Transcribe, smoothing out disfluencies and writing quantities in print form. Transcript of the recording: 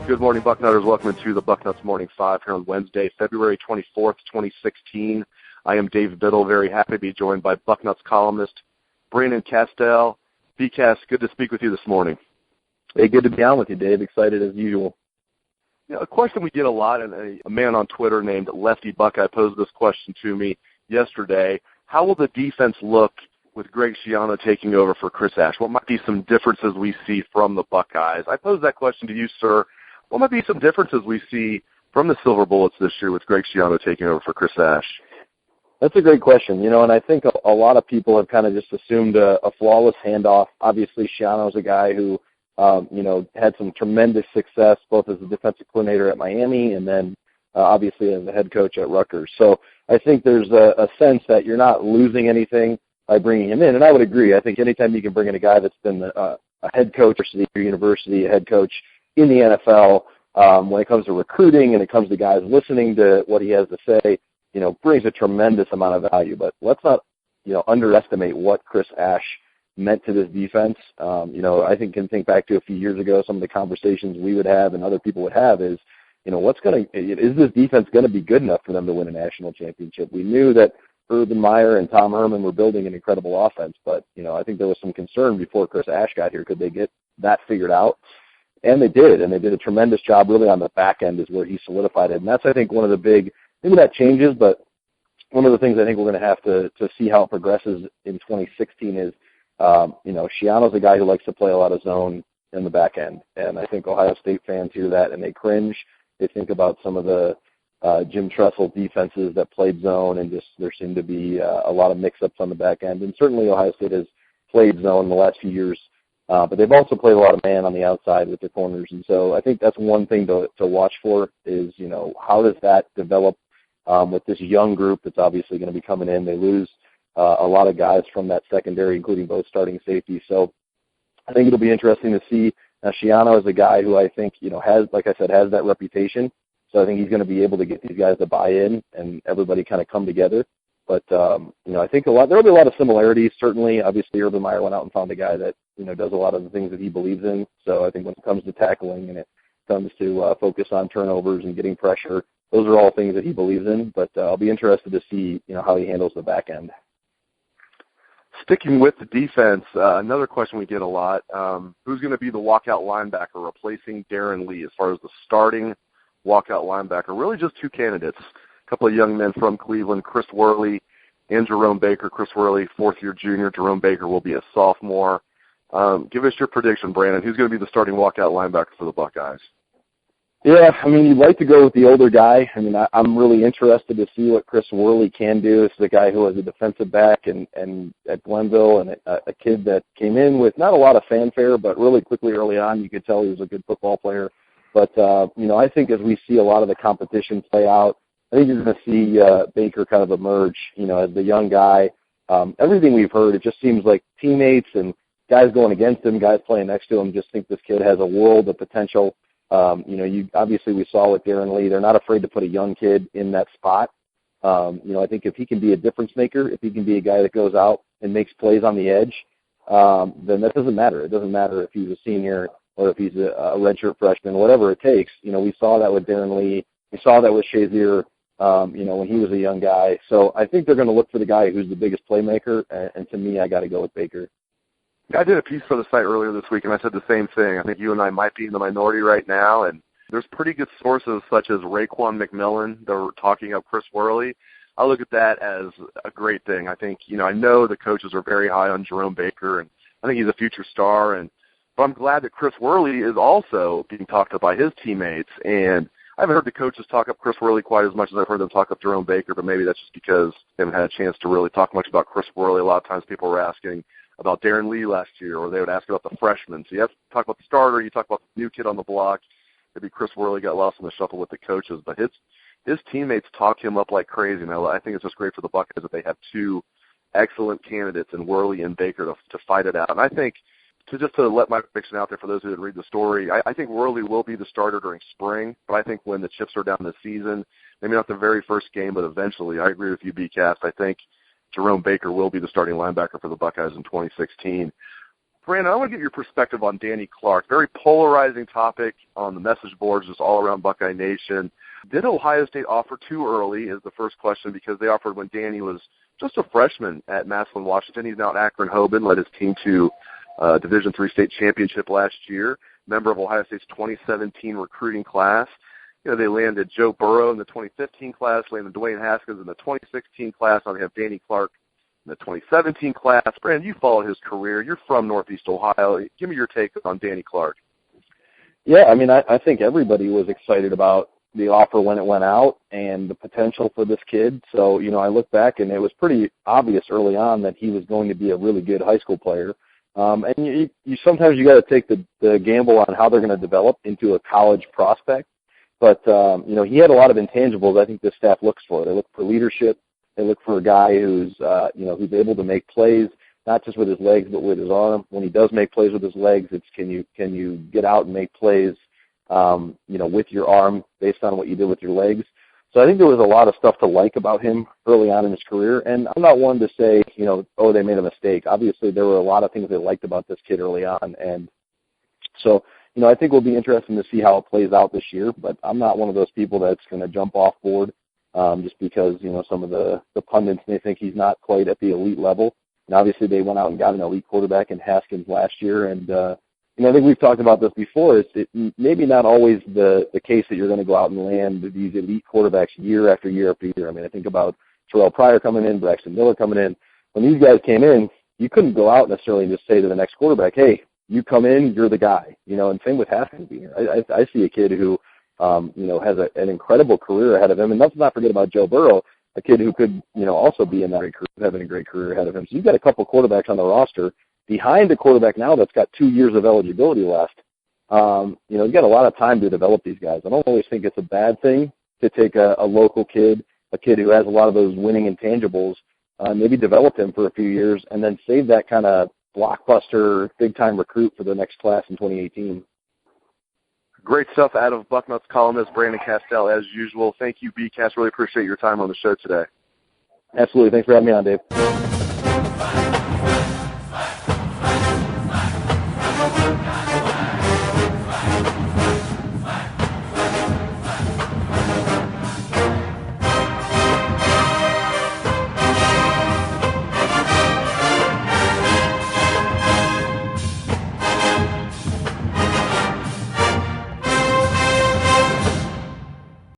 Good morning, Bucknutters. Welcome to the Bucknuts Morning 5 here on Wednesday, February 24th, 2016. I am Dave Biddle, very happy to be joined by Bucknuts columnist Brandon Castel. BCast, good to speak with you this morning. Hey, good to be on with you, Dave. Excited as usual. You know, a question we get a lot, and a man on Twitter named Lefty Buckeye posed this question to me yesterday. How will the defense look with Greg Schiano taking over for Chris Ash? What might be some differences we see from the Buckeyes? I pose that question to you, sir. What might be some differences we see from the Silver Bullets this year with Greg Schiano taking over for Chris Ash? That's a great question, and I think a lot of people have kind of just assumed a flawless handoff. Obviously, Schiano's a guy who, had some tremendous success both as a defensive coordinator at Miami and then obviously as a head coach at Rutgers. So I think there's a sense that you're not losing anything by bringing him in, and I would agree. I think anytime you can bring in a guy that's been a head coach at your university, a head coach in the NFL, when it comes to recruiting and it comes to guys listening to what he has to say, brings a tremendous amount of value. But let's not, underestimate what Chris Ash meant to this defense. I can think back to a few years ago, some of the conversations we would have and other people would have is, is this defense going to be good enough for them to win a national championship? We knew that Urban Meyer and Tom Herman were building an incredible offense, but, I think there was some concern before Chris Ash got here. Could they get that figured out? And they did a tremendous job really on the back end is where he solidified it. And that's, I think, one of the big, maybe that changes, but one of the things I think we're going to have to see how it progresses in 2016 is, Schiano's a guy who likes to play a lot of zone in the back end. And I think Ohio State fans hear that and they cringe. They think about some of the Jim Tressel defenses that played zone, and just there seemed to be a lot of mix-ups on the back end. And certainly Ohio State has played zone in the last few years. But they've also played a lot of man on the outside with their corners. And so I think that's one thing to watch for is, how does that develop with this young group that's obviously going to be coming in. They lose a lot of guys from that secondary, including both starting safeties. So I think it'll be interesting to see. Now, Schiano is a guy who I think, has, like I said, has that reputation. So I think he's going to be able to get these guys to buy in and everybody kind of come together. But, I think there will be a lot of similarities, certainly. Obviously, Urban Meyer went out and found a guy that, does a lot of the things that he believes in. So I think when it comes to tackling and it comes to focus on turnovers and getting pressure, those are all things that he believes in. But I'll be interested to see, how he handles the back end. Sticking with the defense, another question we get a lot, who's going to be the walkout linebacker replacing Darren Lee as far as the starting walkout linebacker? Really just two candidates. A couple of young men from Cleveland, Chris Worley and Jerome Baker. Chris Worley, fourth-year junior. Jerome Baker will be a sophomore. Give us your prediction, Brandon. Who's going to be the starting walkout linebacker for the Buckeyes? Yeah, you'd like to go with the older guy. I'm really interested to see what Chris Worley can do. This is a guy who was a defensive back and at Glenville, and a kid that came in with not a lot of fanfare, but really quickly early on you could tell he was a good football player. But, I think as we see a lot of the competition play out, I think you're going to see Baker kind of emerge, as the young guy. Everything we've heard, it just seems like teammates and guys going against him, guys playing next to him, just think this kid has a world of potential. Obviously we saw with Darren Lee, they're not afraid to put a young kid in that spot. I think if he can be a difference maker, if he can be a guy that goes out and makes plays on the edge, then that doesn't matter. It doesn't matter if he's a senior or if he's a redshirt freshman, whatever it takes. We saw that with Darren Lee. We saw that with Shazier, when he was a young guy. So I think they're going to look for the guy who's the biggest playmaker, and to me, I got to go with Baker. I did a piece for the site earlier this week, and I said the same thing. I think you and I might be in the minority right now, and there's pretty good sources such as Raekwon McMillan that are talking up Chris Worley. I look at that as a great thing. I think, I know the coaches are very high on Jerome Baker, and I think he's a future star, but I'm glad that Chris Worley is also being talked up by his teammates, and I haven't heard the coaches talk up Chris Worley quite as much as I've heard them talk up Jerome Baker, but maybe that's just because they haven't had a chance to really talk much about Chris Worley. A lot of times people were asking about Darren Lee last year, or they would ask about the freshmen. So you have to talk about the starter, you talk about the new kid on the block, maybe Chris Worley got lost in the shuffle with the coaches, but his teammates talk him up like crazy. And I think it's just great for the Buckeyes that they have two excellent candidates in Worley and Baker to fight it out. And I think, to let my prediction out there for those who didn't read the story, I think Worley will be the starter during spring, but I think when the chips are down this season, maybe not the very first game, but eventually, I agree with you, B-Cast. I think Jerome Baker will be the starting linebacker for the Buckeyes in 2016. Brandon, I want to get your perspective on Danny Clark. Very polarizing topic on the message boards just all around Buckeye Nation. Did Ohio State offer too early is the first question, because they offered when Danny was just a freshman at Massillon, Washington. He's now at Akron-Hoban, led his team to Division III state championship last year, member of Ohio State's 2017 recruiting class. They landed Joe Burrow in the 2015 class, landed Dwayne Haskins in the 2016 class. Now they have Danny Clark in the 2017 class. Brandon, you follow his career. You're from Northeast Ohio. Give me your take on Danny Clark. Yeah, I think everybody was excited about the offer when it went out and the potential for this kid. So, I look back and it was pretty obvious early on that he was going to be a really good high school player. And you sometimes you got to take the gamble on how they're going to develop into a college prospect. But, he had a lot of intangibles I think this staff looks for. They look for leadership. They look for a guy who's able to make plays, not just with his legs, but with his arm. When he does make plays with his legs, it's can you get out and make plays, with your arm based on what you did with your legs. So I think there was a lot of stuff to like about him early on in his career. And I'm not one to say, they made a mistake. Obviously, there were a lot of things they liked about this kid early on. And so, I think it'll be interesting to see how it plays out this year. But I'm not one of those people that's going to jump off board just because, some of the pundits may think he's not quite at the elite level. And obviously, they went out and got an elite quarterback in Haskins last year. And, I think we've talked about this before. It's maybe not always the case that you're going to go out and land these elite quarterbacks year after year after year. I think about Terrell Pryor coming in, Braxton Miller coming in. When these guys came in, you couldn't go out necessarily and just say to the next quarterback, hey, you come in, you're the guy. And same with Haskins being here. I see a kid who, has an incredible career ahead of him. And let's not forget about Joe Burrow, a kid who could, also be in that great career, having a great career ahead of him. So you've got a couple quarterbacks on the roster behind a quarterback now that's got 2 years of eligibility left. You've got a lot of time to develop these guys. I don't always think it's a bad thing to take a local kid, a kid who has a lot of those winning intangibles, maybe develop him for a few years and then save that kind of blockbuster, big-time recruit for the next class in 2018. Great stuff out of Bucknuts columnist Brandon Castel, as usual. Thank you, B-Cast. Really appreciate your time on the show today. Absolutely. Thanks for having me on, Dave.